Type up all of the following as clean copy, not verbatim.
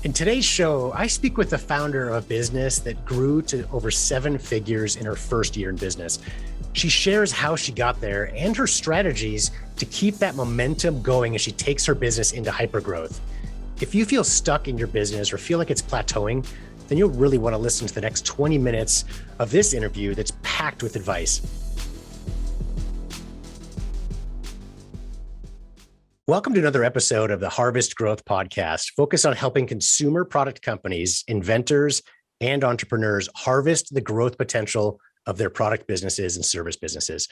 In today's show, I speak with the founder of a business that grew to over 7 figures in her first year in business. She shares how she got there and her strategies to keep that momentum going as she takes her business into hypergrowth. If you feel stuck in your business or feel like it's plateauing, then you'll really want to listen to the next 20 minutes of this interview that's packed with advice. Welcome to another episode of the Harvest Growth Podcast, focused on helping consumer product companies, inventors, and entrepreneurs harvest the growth potential of their product businesses and service businesses.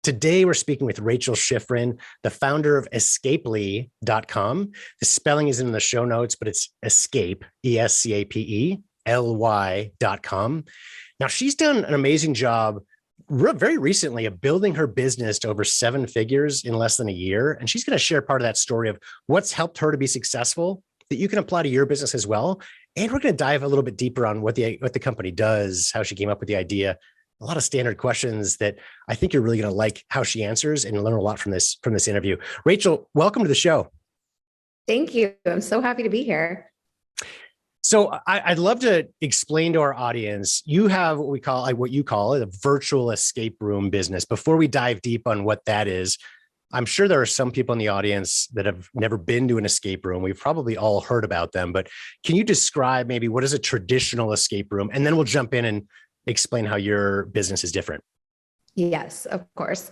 Today, we're speaking with Rachel Shiffrin, the founder of escapely.com. The spelling is in the show notes, but it's escape, ESCAPELY.com. Now, she's done an amazing job very recently of building her business to over 7 figures in less than a year. And she's going to share part of that story of what's helped her to be successful that you can apply to your business as well. And we're going to dive a little bit deeper on what the company does, how she came up with the idea, a lot of standard questions that I think you're really going to like how she answers and learn a lot from this interview. Rachel, welcome to the show. Thank you. I'm so happy to be here. So I'd love to explain to our audience, you have what you call a virtual escape room business. Before we dive deep on what that is, I'm sure there are some people in the audience that have never been to an escape room. We've probably all heard about them, but can you describe maybe what is a traditional escape room? And then we'll jump in and explain how your business is different. Yes, of course.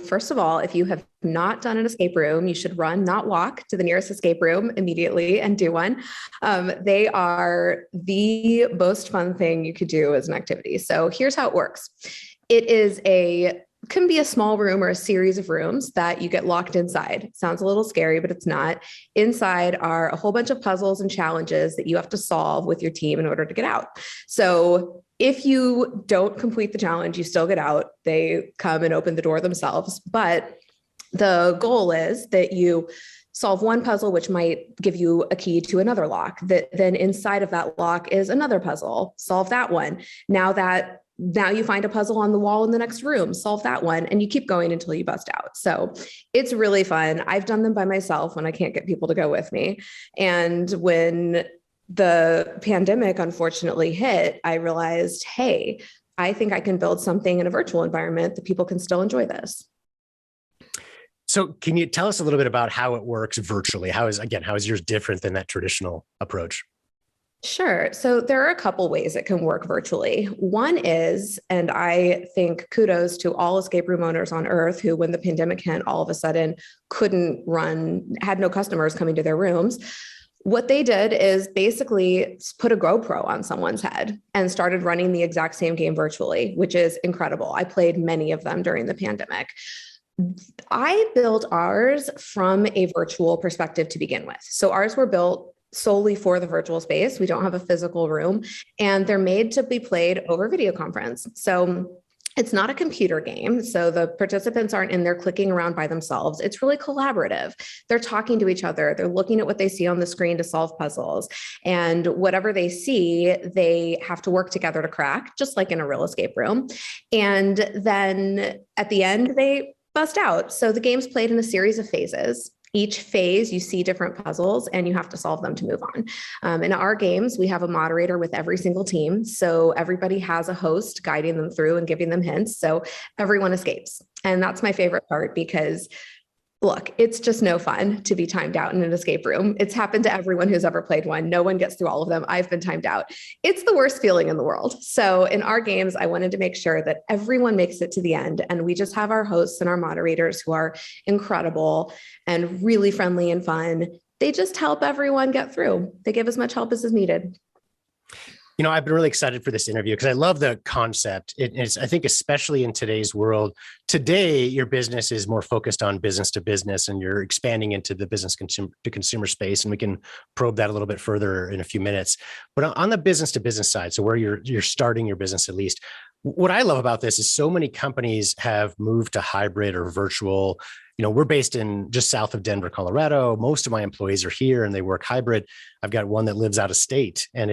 First of all, if you have not done an escape room, you should run, not walk, to the nearest escape room immediately and do one. They are the most fun thing you could do as an activity. So here's how it works. Can be a small room or a series of rooms that you get locked inside. Sounds a little scary, but it's not. Inside are a whole bunch of puzzles and challenges that you have to solve with your team in order to get out. So if you don't complete the challenge, you still get out. They come and open the door themselves. But the goal is that you solve one puzzle, which might give you a key to another lock. That then inside of that lock is another puzzle. Solve that one. Now you find a puzzle on the wall in the next room, solve that one, and you keep going until you bust out. So it's really fun. I've done them by myself when I can't get people to go with me. And when the pandemic unfortunately hit, I realized, hey, I think I can build something in a virtual environment that people can still enjoy this. So can you tell us a little bit about how it works virtually? How is yours different than that traditional approach? Sure. So there are a couple ways it can work virtually. One is, and I think kudos to all escape room owners on earth who, when the pandemic hit, all of a sudden had no customers coming to their rooms. What they did is basically put a GoPro on someone's head and started running the exact same game virtually, which is incredible. I played many of them during the pandemic. I built ours from a virtual perspective to begin with. So ours were built solely for the virtual space. We don't have a physical room, and they're made to be played over video conference. So it's not a computer game. So the participants aren't in there clicking around by themselves. It's really collaborative. They're talking to each other. They're looking at what they see on the screen to solve puzzles. And whatever they see, they have to work together to crack, just like in a real escape room. And then at the end, they bust out. So the game's played in a series of phases. Each phase, you see different puzzles and you have to solve them to move on. In our games, we have a moderator with every single team. So everybody has a host guiding them through and giving them hints. So everyone escapes. And that's my favorite part because, look, it's just no fun to be timed out in an escape room. It's happened to everyone who's ever played one. No one gets through all of them. I've been timed out. It's the worst feeling in the world. So in our games, I wanted to make sure that everyone makes it to the end. And we just have our hosts and our moderators who are incredible and really friendly and fun. They just help everyone get through. They give as much help as is needed. You know, I've been really excited for this interview because I love the concept. I think, especially in today's world, today, your business is more focused on business to business and you're expanding into the business to consumer space. And we can probe that a little bit further in a few minutes. But on the business to business side, so where you're starting your business, at least, what I love about this is so many companies have moved to hybrid or virtual. You know, we're based in just south of Denver, Colorado. Most of my employees are here and they work hybrid. I've got one that lives out of state, and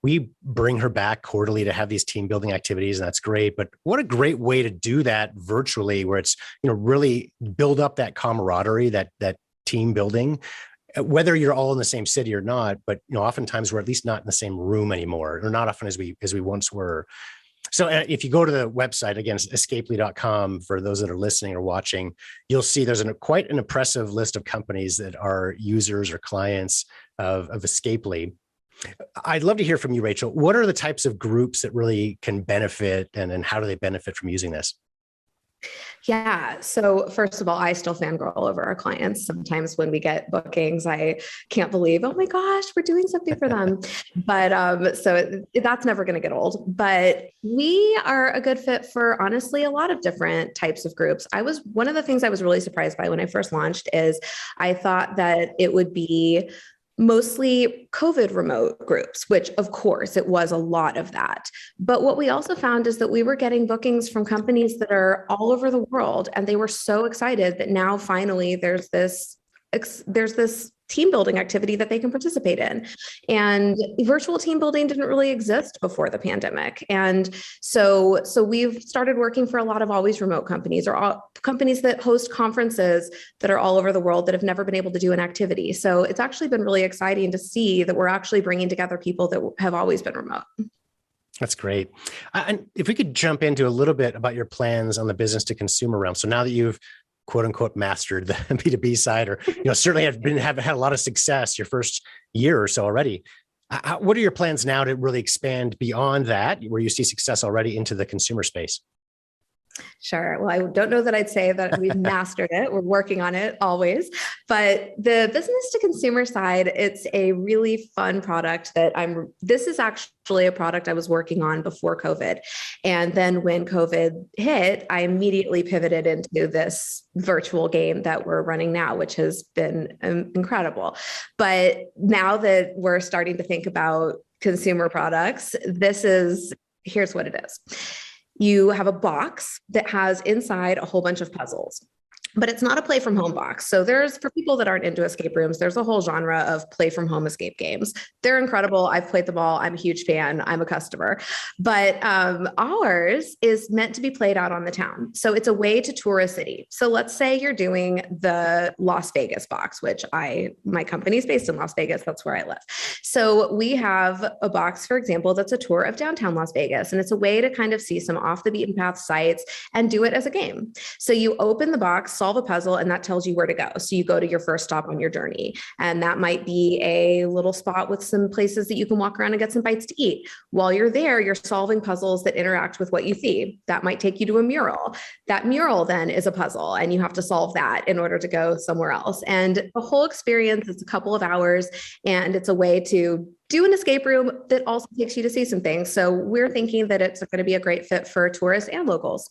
we bring her back quarterly to have these team building activities, and that's great. But what a great way to do that virtually, where it's, you know, really build up that camaraderie, that team building. whether you're all in the same city or not, but oftentimes we're at least not in the same room anymore, or not often as we once were. So if you go to the website, again, escapely.com, for those that are listening or watching, you'll see there's quite an impressive list of companies that are users or clients of Escapely. I'd love to hear from you, Rachel. What are the types of groups that really can benefit, and how do they benefit from using this? Yeah. So first of all, I still fangirl over our clients. Sometimes when we get bookings, I can't believe, oh my gosh, we're doing something for them. But so that's never going to get old. But we are a good fit for honestly a lot of different types of groups. One of the things I was really surprised by when I first launched is I thought that it would be mostly COVID remote groups, which of course it was a lot of that. But what we also found is that we were getting bookings from companies that are all over the world. And they were so excited that now finally there's this team building activity that they can participate in. And virtual team building didn't really exist before the pandemic. And so we've started working for a lot of always remote companies, or companies that host conferences that are all over the world that have never been able to do an activity. So it's actually been really exciting to see that we're actually bringing together people that have always been remote. That's great. And if we could jump into a little bit about your plans on the business to consumer realm. So now that you've quote unquote mastered the B2B side, or certainly have had a lot of success your first year or so already, what are your plans now to really expand beyond that, where you see success already, into the consumer space? Sure. Well, I don't know that I'd say that we've mastered it. We're working on it always. But the business to consumer side, it's a really fun product this is actually a product I was working on before COVID. And then when COVID hit, I immediately pivoted into this virtual game that we're running now, which has been incredible. But now that we're starting to think about consumer products, here's what it is. You have a box that has inside a whole bunch of puzzles, but it's not a play from home box. So for people that aren't into escape rooms, there's a whole genre of play from home escape games. They're incredible. I've played them all. I'm a huge fan. I'm a customer, but ours is meant to be played out on the town. So it's a way to tour a city. So let's say you're doing the Las Vegas box, which my company's based in Las Vegas. That's where I live. So we have a box, for example, that's a tour of downtown Las Vegas. And it's a way to kind of see some off the beaten path sites and do it as a game. So you open the box, solve a puzzle, and that tells you where to go. So you go to your first stop on your journey. And that might be a little spot with some places that you can walk around and get some bites to eat. While you're there, you're solving puzzles that interact with what you see. That might take you to a mural. That mural then is a puzzle, and you have to solve that in order to go somewhere else. And the whole experience is a couple of hours, and it's a way to do an escape room that also takes you to see some things. So we're thinking that it's going to be a great fit for tourists and locals.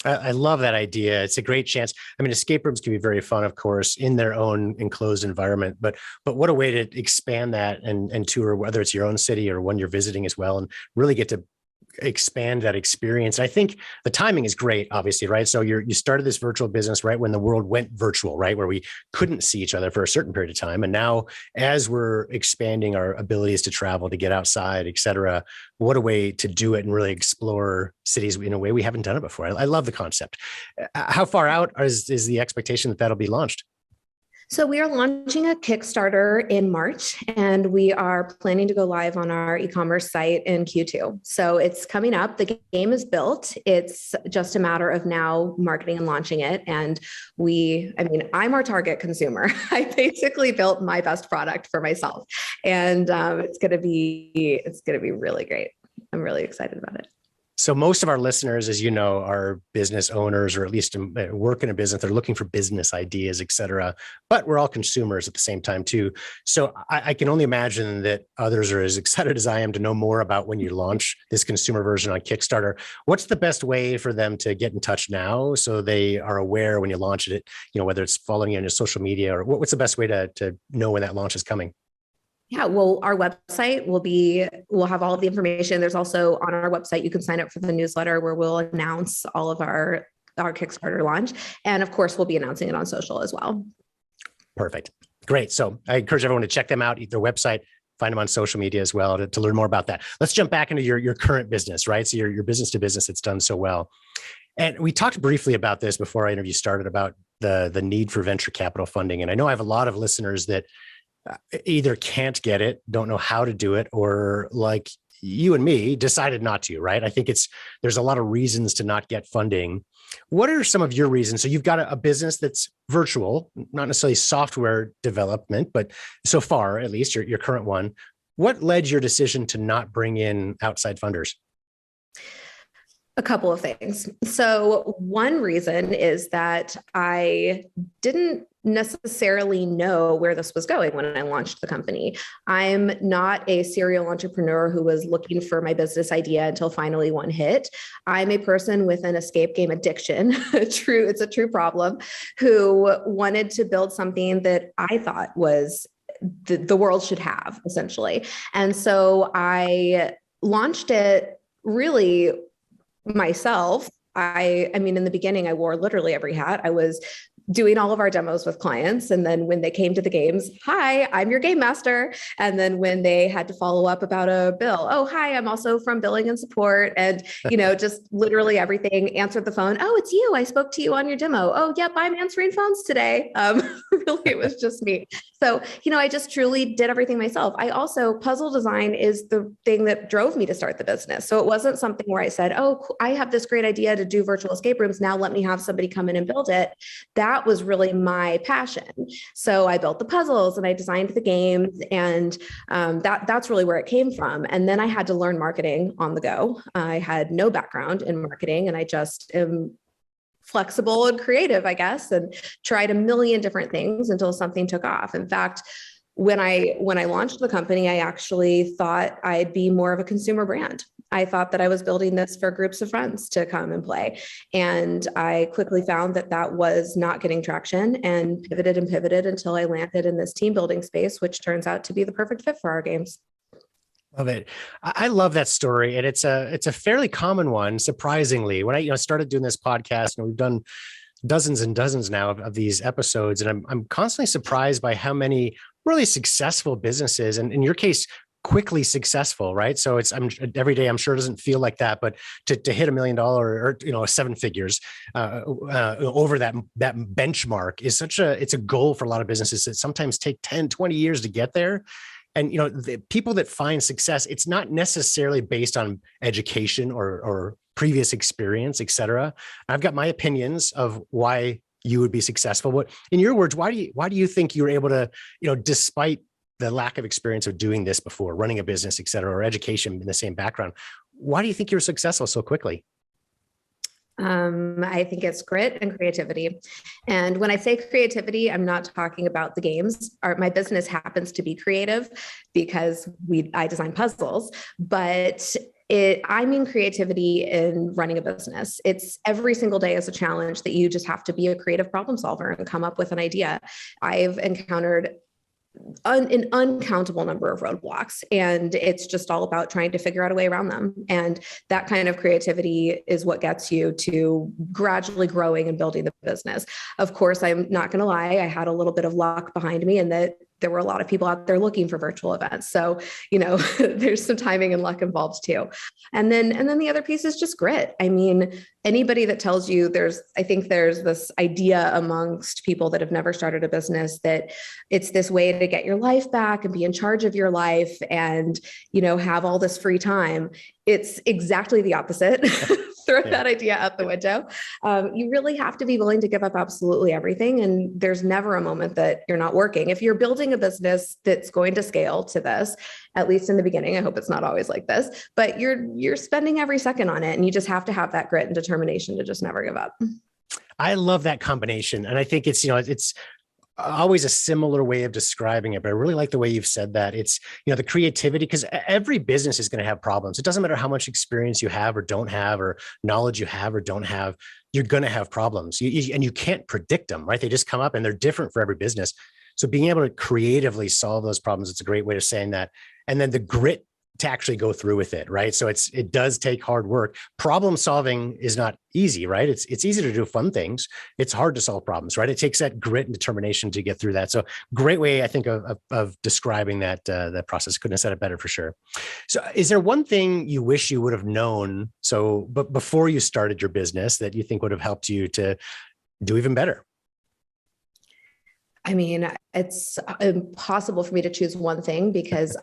I love that idea. It's a great chance. I mean, escape rooms can be very fun, of course, in their own enclosed environment, but what a way to expand that and tour, whether it's your own city or one you're visiting as well, and really get to expand that experience. I think the timing is great, obviously, right? So you started this virtual business right when the world went virtual, right? Where we couldn't see each other for a certain period of time. And now, as we're expanding our abilities to travel, to get outside, et cetera, what a way to do it and really explore cities in a way we haven't done it before. I love the concept. How far out is the expectation that that'll be launched? So we are launching a Kickstarter in March, and we are planning to go live on our e-commerce site in Q2. So it's coming up. The game is built. It's just a matter of now marketing and launching it. And I'm our target consumer. I basically built my best product for myself, and it's going to be really great. I'm really excited about it. So most of our listeners, as you know, are business owners, or at least work in a business. They're looking for business ideas, et cetera. But we're all consumers at the same time, too. So I can only imagine that others are as excited as I am to know more about when you launch this consumer version on Kickstarter. What's the best way for them to get in touch now, so they are aware when you launch it, whether it's following you on your social media, or what's the best way to know when that launch is coming? Yeah, well, our website we'll have all of the information. There's also on our website, you can sign up for the newsletter where we'll announce all of our Kickstarter launch. And of course, we'll be announcing it on social as well. Perfect. Great. So I encourage everyone to check them out, their website, find them on social media as well to learn more about that. Let's jump back into your current business, right? So your business to business, it's done so well. And we talked briefly about this before our interview started, about the need for venture capital funding. And I know I have a lot of listeners that either can't get it, don't know how to do it, or like you and me decided not to, right? I think there's a lot of reasons to not get funding. What are some of your reasons? So you've got a business that's virtual, not necessarily software development, but so far, at least your current one. What led your decision to not bring in outside funders? A couple of things. So one reason is that I didn't necessarily know where this was going when I launched the company. I'm not a serial entrepreneur who was looking for my business idea until finally one hit. I'm a person with an escape game addiction. It's a true problem, who wanted to build something that I thought was the world should have, essentially. And so I launched it really myself. I mean, in the beginning, I wore literally every hat. I was doing all of our demos with clients. And then when they came to the games, hi, I'm your game master. And then when they had to follow up about a bill, oh, hi, I'm also from billing and support. And, just literally everything, answered the phone. Oh, it's you. I spoke to you on your demo. Oh, yep, I'm answering phones today. Really, it was just me. So, I just truly did everything myself. I also, puzzle design is the thing that drove me to start the business. So it wasn't something where I said, oh, I have this great idea to do virtual escape rooms. Now let me have somebody come in and build it. That was really my passion. So I built the puzzles and I designed the games, and that's really where it came from. And then I had to learn marketing on the go. I had no background in marketing, and I just am flexible and creative, I guess, and tried a million different things until something took off. In fact, when I launched the company, I actually thought I'd be more of a consumer brand. I thought that I was building this for groups of friends to come and play. And I quickly found that was not getting traction, and pivoted until I landed in this team building space, which turns out to be the perfect fit for our games. Love it. I love that story. And it's a fairly common one, surprisingly. When I started doing this podcast, and we've done dozens and dozens now of these episodes, and I'm constantly surprised by how many really successful businesses, and in your case, quickly successful, right? So every day, I'm sure it doesn't feel like that, but to hit $1 million or seven figures over that benchmark is it's a goal for a lot of businesses that sometimes take 10, 20 years to get there. And, the people that find success, it's not necessarily based on education or previous experience, et cetera. I've got my opinions of why you would be successful. But in your words, why do you think you were able to, despite the lack of experience of doing this before, running a business, et cetera, or education in the same background, why do you think you were successful so quickly? I think it's grit and creativity. And when I say creativity, I'm not talking about the games. My business happens to be creative because I design puzzles, but I mean creativity in running a business. It's every single day is a challenge that you just have to be a creative problem solver and come up with an idea. I've encountered an uncountable number of roadblocks, and it's just all about trying to figure out a way around them. And that kind of creativity is what gets you to gradually growing and building the business. Of course, I'm not going to lie, I had a little bit of luck behind me, and that there were a lot of people out there looking for virtual events. So, there's some timing and luck involved too. And then the other piece is just grit. I mean, anybody that tells you I think there's this idea amongst people that have never started a business that it's this way to get your life back and be in charge of your life and, have all this free time. It's exactly the opposite. Throw that idea out the window. You really have to be willing to give up absolutely everything. And there's never a moment that you're not working. If you're building a business that's going to scale to this, at least in the beginning, I hope it's not always like this, but you're spending every second on it. And you just have to have that grit and determination to just never give up. I love that combination. And I think it's always a similar way of describing it, but I really like the way you've said that. It's, the creativity, because every business is going to have problems. It doesn't matter how much experience you have or don't have, or knowledge you have or don't have, you're going to have problems. And you can't predict them, right? They just come up and they're different for every business. So being able to creatively solve those problems, it's a great way of saying that. And then the grit to actually go through with it, right? So it does take hard work. Problem solving is not easy, right? It's easy to do fun things. It's hard to solve problems, right? It takes that grit and determination to get through that. So great way, I think, of describing that process. Couldn't have said it better for sure. So is there one thing you wish you would have known but before you started your business that you think would have helped you to do even better? I mean, it's impossible for me to choose one thing because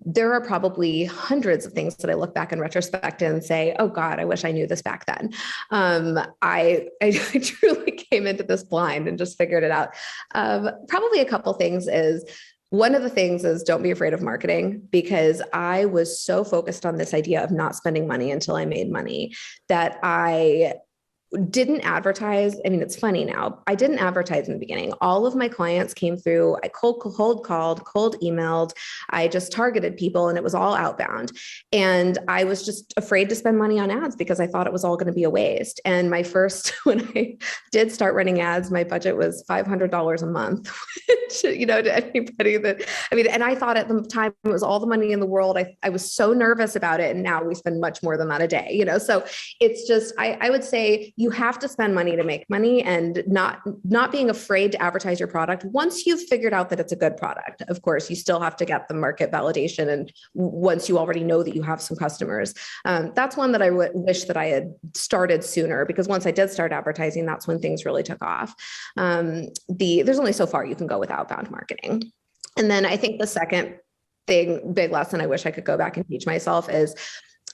there are probably hundreds of things that I look back in retrospect and say, oh God, I wish I knew this back then. I truly came into this blind and just figured it out. Probably a couple things is, one of the things is don't be afraid of marketing, because I was so focused on this idea of not spending money until I made money that I didn't advertise. I mean, it's funny now. I didn't advertise in the beginning. All of my clients came through. I cold called, cold emailed. I just targeted people, and it was all outbound. And I was just afraid to spend money on ads because I thought it was all going to be a waste. And my first, when I did start running ads, my budget was $500 a month, which, to anybody that, I mean, and I thought at the time it was all the money in the world. I was so nervous about it. And now we spend much more than that a day, so it's just, I would say, you have to spend money to make money, and not being afraid to advertise your product. Once you've figured out that it's a good product, of course, you still have to get the market validation. And once you already know that you have some customers, that's one that I wish that I had started sooner, because once I did start advertising, that's when things really took off. There's only so far you can go with outbound marketing. And then I think the second big lesson I wish I could go back and teach myself is,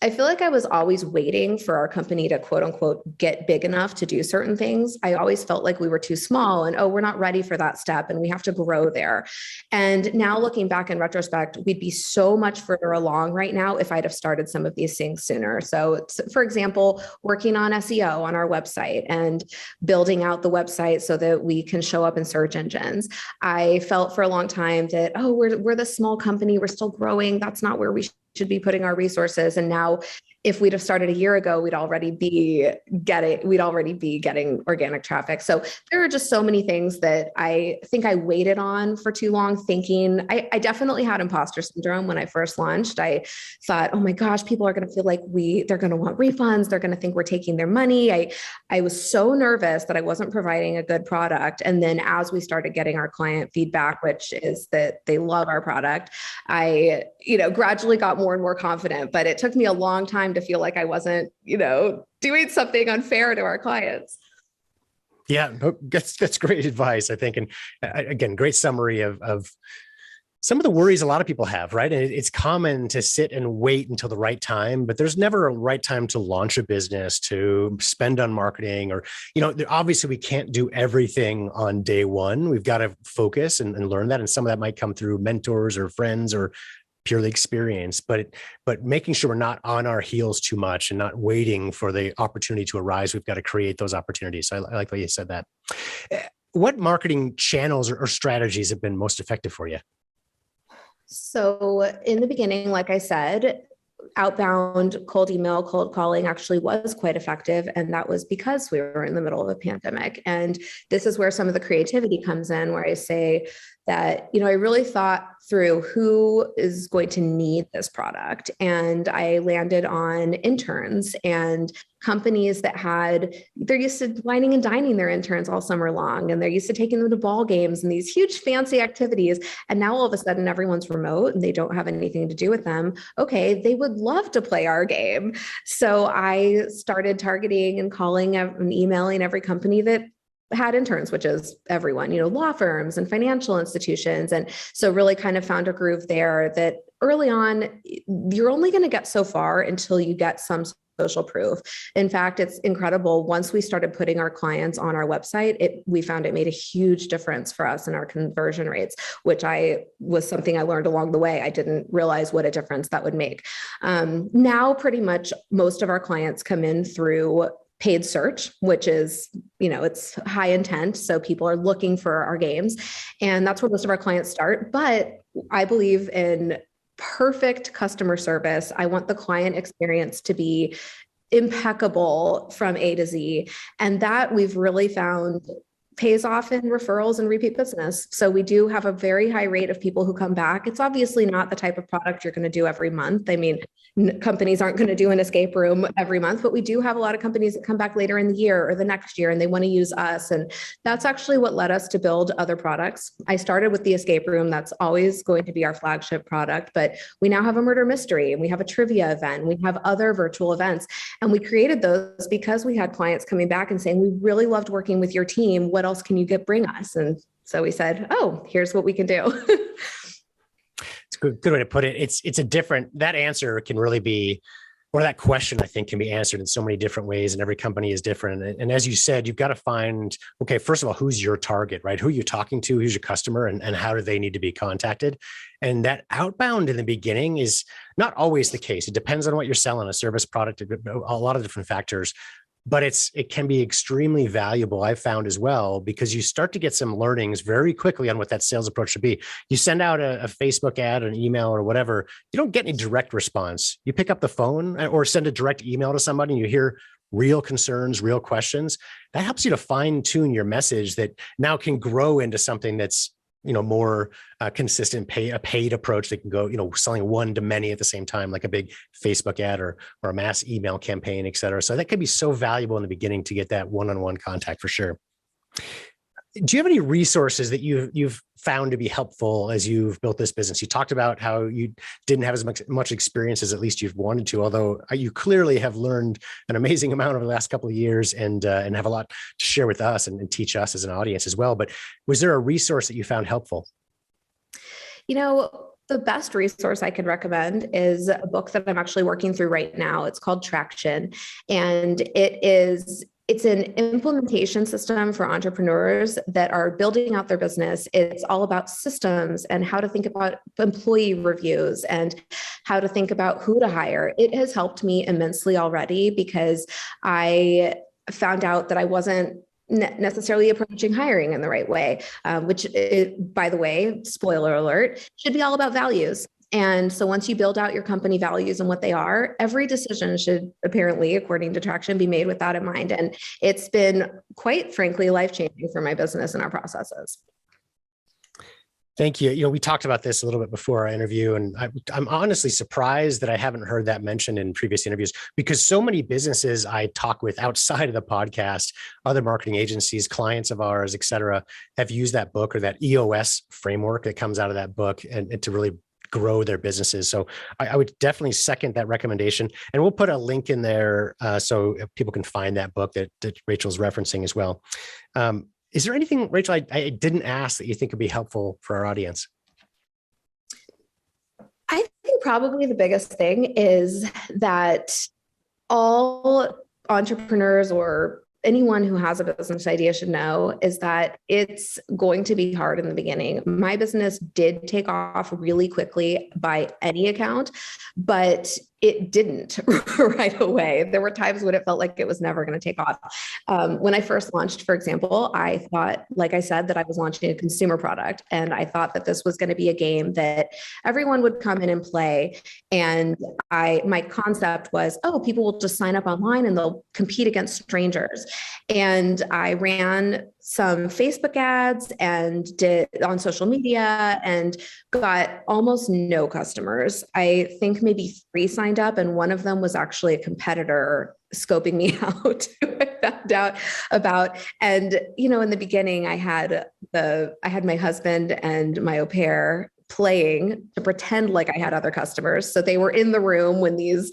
I feel like I was always waiting for our company to quote unquote get big enough to do certain things. I always felt like we were too small and, oh, we're not ready for that step and we have to grow there. And now looking back in retrospect, we'd be so much further along right now if I'd have started some of these things sooner. So for example, working on SEO on our website and building out the website so that we can show up in search engines. I felt for a long time that, oh, we're the small company, we're still growing. That's not where we should be putting our resources. And now, if we'd have started a year ago, we'd already be getting organic traffic. So there are just so many things that I think I waited on for too long, thinking I definitely had imposter syndrome when I first launched. I thought, oh my gosh, people are going to feel like they're going to want refunds. They're going to think we're taking their money. I was so nervous that I wasn't providing a good product. And then as we started getting our client feedback, which is that they love our product, I, gradually got more and more confident, but it took me a long time to feel like I wasn't, doing something unfair to our clients. Yeah, that's great advice, I think. And again, great summary of some of the worries a lot of people have, right? And it's common to sit and wait until the right time, but there's never a right time to launch a business, to spend on marketing, or, obviously we can't do everything on day one. We've got to focus and learn that. And some of that might come through mentors or friends or purely experience, but making sure we're not on our heels too much and not waiting for the opportunity to arise. We've got to create those opportunities. So I like the way you said that. What marketing channels or strategies have been most effective for you? So in the beginning, like I said, outbound cold email, cold calling actually was quite effective. And that was because we were in the middle of a pandemic. And this is where some of the creativity comes in, where I say that, I really thought through who is going to need this product. And I landed on interns and companies that they're used to wining and dining their interns all summer long. And they're used to taking them to ball games and these huge fancy activities. And now all of a sudden everyone's remote and they don't have anything to do with them. Okay, they would love to play our game. So I started targeting and calling and emailing every company that had interns, which is everyone, law firms and financial institutions. And so really kind of found a groove there that early on, you're only going to get so far until you get some social proof. In fact, it's incredible. Once we started putting our clients on our website, we found it made a huge difference for us in our conversion rates, which was something I learned along the way. I didn't realize what a difference that would make. Now, pretty much most of our clients come in through paid search, which is, it's high intent. So people are looking for our games, and that's where most of our clients start. But I believe in perfect customer service. I want the client experience to be impeccable from A to Z. And that we've really found pays off in referrals and repeat business. So we do have a very high rate of people who come back. It's obviously not the type of product you're going to do every month. I mean, companies aren't going to do an escape room every month, but we do have a lot of companies that come back later in the year or the next year and they want to use us. And that's actually what led us to build other products. I started with the escape room. That's always going to be our flagship product, but we now have a murder mystery and we have a trivia event. We have other virtual events, and we created those because we had clients coming back and saying, we really loved working with your team. What else can you bring us? And So we said, oh, here's what we can do. It's a good way to put it. It's a different, that answer can really be, or that question I think can be answered in so many different ways, and every company is different. And as you said, you've got to find, okay, first of all, who's your target, right? Who are you talking to? Who's your customer, and how do they need to be contacted? And that outbound in the beginning is not always the case. It depends on what you're selling, a service, product, a lot of different factors. But it can be extremely valuable, I've found as well, because you start to get some learnings very quickly on what that sales approach should be. You send out a Facebook ad, an email or whatever, you don't get any direct response. You pick up the phone or send a direct email to somebody and you hear real concerns, real questions. That helps you to fine tune your message that now can grow into something that's more consistent, a paid approach that can go, selling one to many at the same time, like a big Facebook ad or a mass email campaign, et cetera. So that could be so valuable in the beginning to get that one-on-one contact for sure. Do you have any resources that you've found to be helpful as you've built this business? You talked about how you didn't have as much experience as at least you've wanted to, although you clearly have learned an amazing amount over the last couple of years and have a lot to share with us and teach us as an audience as well. But was there a resource that you found helpful? The best resource I could recommend is a book that I'm actually working through right now. It's called Traction, and it's an implementation system for entrepreneurs that are building out their business. It's all about systems and how to think about employee reviews and how to think about who to hire. It has helped me immensely already because I found out that I wasn't necessarily approaching hiring in the right way, which, by the way, spoiler alert, should be all about values. And so once you build out your company values and what they are, every decision should apparently, according to Traction, be made with that in mind. And it's been quite frankly life-changing for my business and our processes. Thank you. We talked about this a little bit before our interview, and I'm honestly surprised that I haven't heard that mentioned in previous interviews, because so many businesses I talk with outside of the podcast, other marketing agencies, clients of ours, et cetera, have used that book or that EOS framework that comes out of that book and to really grow their businesses. So I would definitely second that recommendation. And we'll put a link in there so people can find that book that Rachel's referencing as well. Is there anything, Rachel, I didn't ask that you think would be helpful for our audience? I think probably the biggest thing is that all entrepreneurs or anyone who has a business idea should know is that it's going to be hard in the beginning. My business did take off really quickly by any account, but it didn't right away. There were times when it felt like it was never going to take off. When I first launched, for example, I thought, like I said, that I was launching a consumer product. And I thought that this was going to be a game that everyone would come in and play. And my concept was, oh, people will just sign up online and they'll compete against strangers. And I ran some Facebook ads and did on social media and got almost no customers. I think maybe 3 signed up, and one of them was actually a competitor scoping me out. I found out about, and in the beginning, I had my husband and my au pair playing to pretend like I had other customers. So they were in the room when these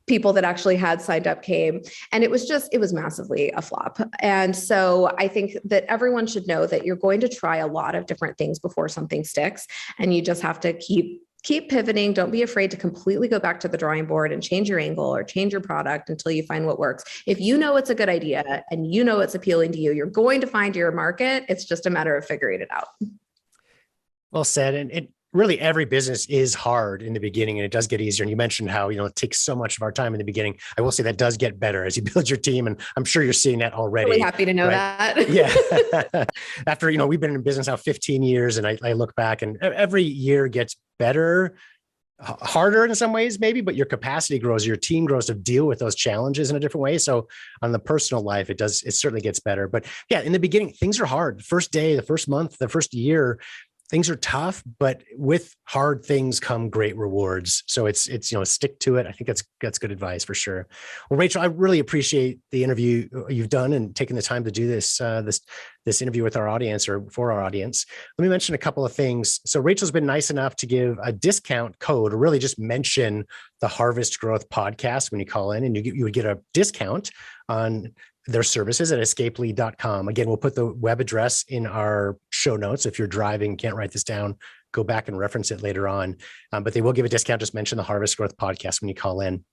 people that actually had signed up came, and it was massively a flop. And so I think that everyone should know that you're going to try a lot of different things before something sticks, and you just have to keep pivoting. Don't be afraid to completely go back to the drawing board and change your angle or change your product until you find what works. If you know it's a good idea and it's appealing to you, you're going to find your market. It's just a matter of figuring it out. Well said. And really every business is hard in the beginning, and it does get easier. And you mentioned how, it takes so much of our time in the beginning. I will say that does get better as you build your team. And I'm sure you're seeing that already. Really happy to know that. Yeah. After, we've been in business now 15 years, and I look back and every year gets better, harder in some ways maybe, but your capacity grows, your team grows to deal with those challenges in a different way. So on the personal life, it certainly gets better. But yeah, in the beginning, things are hard. The first day, the first month, the first year, things are tough, but with hard things come great rewards. So it's stick to it. I think that's good advice for sure. Well, Rachel, I really appreciate the interview you've done and taking the time to do this interview with our audience or for our audience. Let me mention a couple of things. So Rachel's been nice enough to give a discount code, or really just mention the Harvest Growth podcast when you call in, and you would get a discount on their services at escapely.com. Again, we'll put the web address in our show notes. If you're driving, can't write this down, go back and reference it later on. But they will give a discount. Just mention the Harvest Growth Podcast when you call in.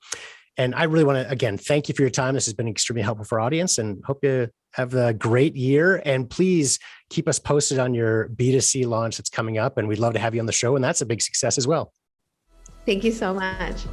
And I really want to, again, thank you for your time. This has been extremely helpful for our audience, and hope you have a great year. And please keep us posted on your B2C launch that's coming up. And we'd love to have you on the show. And that's a big success as well. Thank you so much.